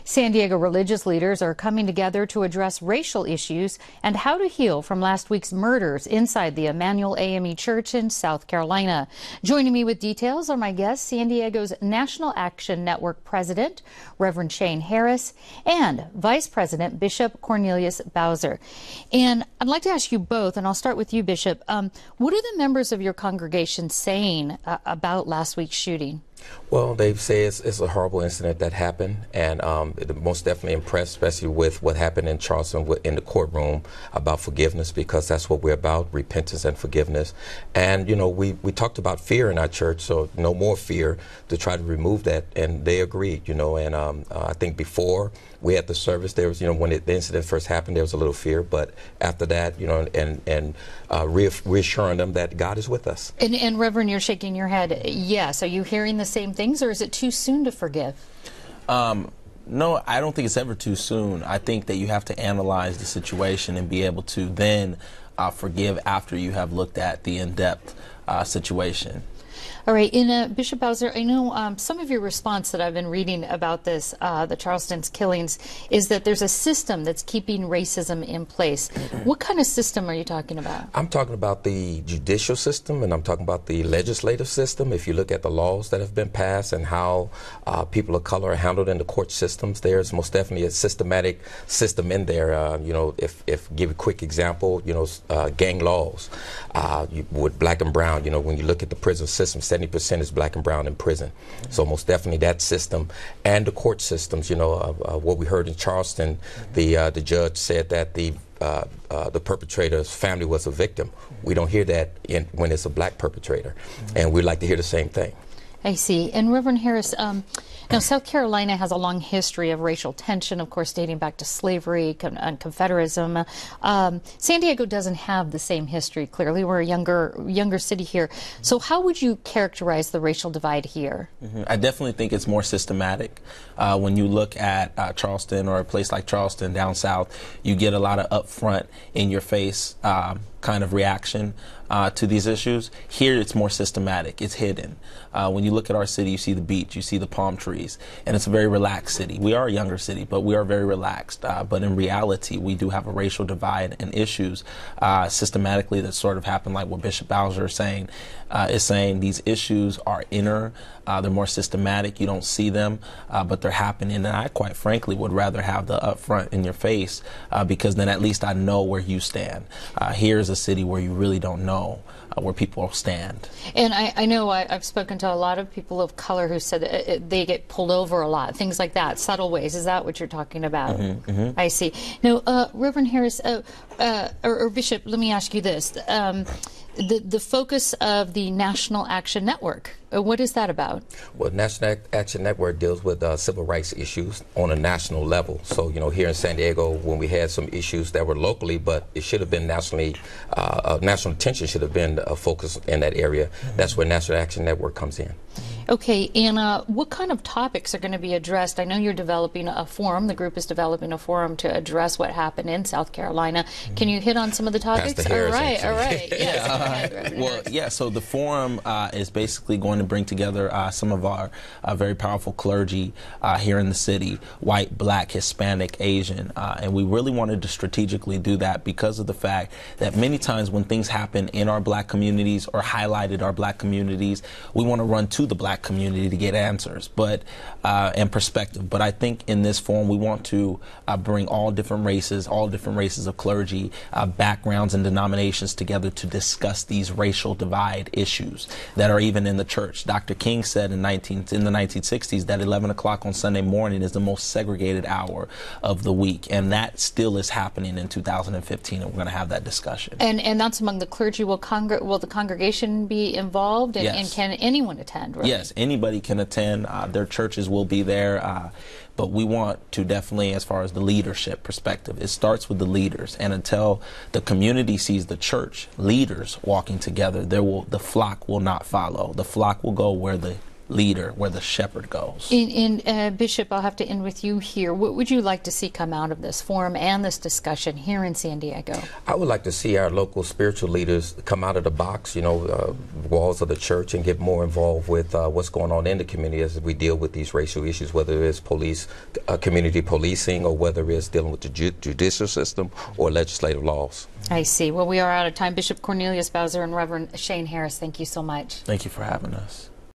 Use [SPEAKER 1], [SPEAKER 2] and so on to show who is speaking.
[SPEAKER 1] San Diego religious leaders are coming together to address racial issues and how to heal from last week's murders inside the Emmanuel AME Church in South Carolina. Joining me with details are my guests, San Diego's National Action Network President, Reverend Shane Harris, and Vice President Bishop Cornelius Bowser. And I'd like to ask you both, and I'll start with you, Bishop. What are the members of your congregation saying about last week's shooting?
[SPEAKER 2] Well, they say it's a horrible incident that happened, and most definitely impressed, especially with what happened in Charleston in the courtroom about forgiveness, because that's what we're about, repentance and forgiveness. And, you know, we talked about fear in our church, so no more fear, to try to remove that, and they agreed, you know, and I think before we had the service, there was, you know, when the incident first happened, there was a little fear, but after that, you know, and reassuring them that God is with us.
[SPEAKER 1] And Reverend, you're shaking your head. Yes. Are you hearing the same things, or is it too soon to forgive?
[SPEAKER 3] No, I don't think it's ever too soon. I think that you have to analyze the situation and be able to then forgive after you have looked at the in-depth situation.
[SPEAKER 1] All right, Bishop Bowser, I know some of your response that I've been reading about this, the Charleston's killings, is that there's a system that's keeping racism in place. What kind of system are you talking about?
[SPEAKER 2] I'm talking about the judicial system, and I'm talking about the legislative system. If you look at the laws that have been passed and how people of color are handled in the court systems, there's most definitely a systematic system in there. You know, if give a quick example, you know, gang laws with black and brown. You know, when you look at the prison system, 70% is black and brown in prison. So most definitely that system and the court systems. You know, what we heard in Charleston, the judge said that the perpetrator's family was a victim. We don't hear that when it's a black perpetrator, and we'd like to hear the same thing.
[SPEAKER 1] I see. And Reverend Harris, now South Carolina has a long history of racial tension, of course, dating back to slavery and Confederatism. San Diego doesn't have the same history, clearly. We're a younger city here. So how would you characterize the racial divide here?
[SPEAKER 3] I definitely think it's more systematic. When you look at Charleston, or a place like Charleston down south, you get a lot of upfront, in your face kind of reaction to these issues. Here it's more systematic, it's hidden. When you look at our city, you see the beach, you see the palm trees, and it's a very relaxed city. We are a younger city, but we are very relaxed. But in reality, we do have a racial divide and issues systematically that sort of happen, like what Bishop Bowser is saying these issues are inner, they're more systematic, you don't see them, but they're happening. And I quite frankly would rather have the upfront in your face, because then at least I know where you stand. Here's a city where you really don't know where people stand.
[SPEAKER 1] And I know I've spoken to a lot of people of color who said that they get pulled over a lot, things like that, subtle ways. Is that what you're talking about? I see. Now, Reverend Harris, or Bishop, let me ask you this. The focus of the National Action Network, what is that about?
[SPEAKER 2] Well, National Action Network deals with civil rights issues on a national level. So, you know, here in San Diego, when we had some issues that were locally, but it should have been nationally, national attention should have been focused in that area. That's where National Action Network comes in.
[SPEAKER 1] Okay, and what kind of topics are going to be addressed? I know you're developing a forum. The group is developing a forum to address what happened in South Carolina. Can you hit on some of the topics?
[SPEAKER 2] Pastor Harris,
[SPEAKER 1] all right. Yes.
[SPEAKER 3] Well, yeah, so the forum is basically going to bring together some of our very powerful clergy here in the city, white, black, Hispanic, Asian, and we really wanted to strategically do that because of the fact that many times when things happen in our black communities or highlighted our black communities, we want to run to the black community to get answers, and perspective. But I think in this forum we want to bring all different races of clergy, backgrounds and denominations together to discuss these racial divide issues that are even in the church. Dr. King said in the 1960s that 11 o'clock on Sunday morning is the most segregated hour of the week, and that still is happening in 2015, and we're going to have that discussion.
[SPEAKER 1] And that's among the clergy. Will the congregation be involved, and,
[SPEAKER 3] yes.
[SPEAKER 1] And can anyone attend? Right?
[SPEAKER 3] Yes, anybody can attend. Their churches will be there. But we want to definitely, as far as the leadership perspective, it starts with the leaders. And until the community sees the church leaders walking together, the flock will not follow. The flock will go where the leader, where the shepherd goes.
[SPEAKER 1] Bishop, I'll have to end with you here. What would you like to see come out of this forum and this discussion here in San Diego?
[SPEAKER 2] I would like to see our local spiritual leaders come out of the box, walls of the church, and get more involved with what's going on in the community as we deal with these racial issues, whether it's community policing, or whether it's dealing with the judicial system or legislative laws.
[SPEAKER 1] I see. Well, we are out of time. Bishop Cornelius Bowser and Reverend Shane Harris, thank you so much.
[SPEAKER 3] Thank you for having us.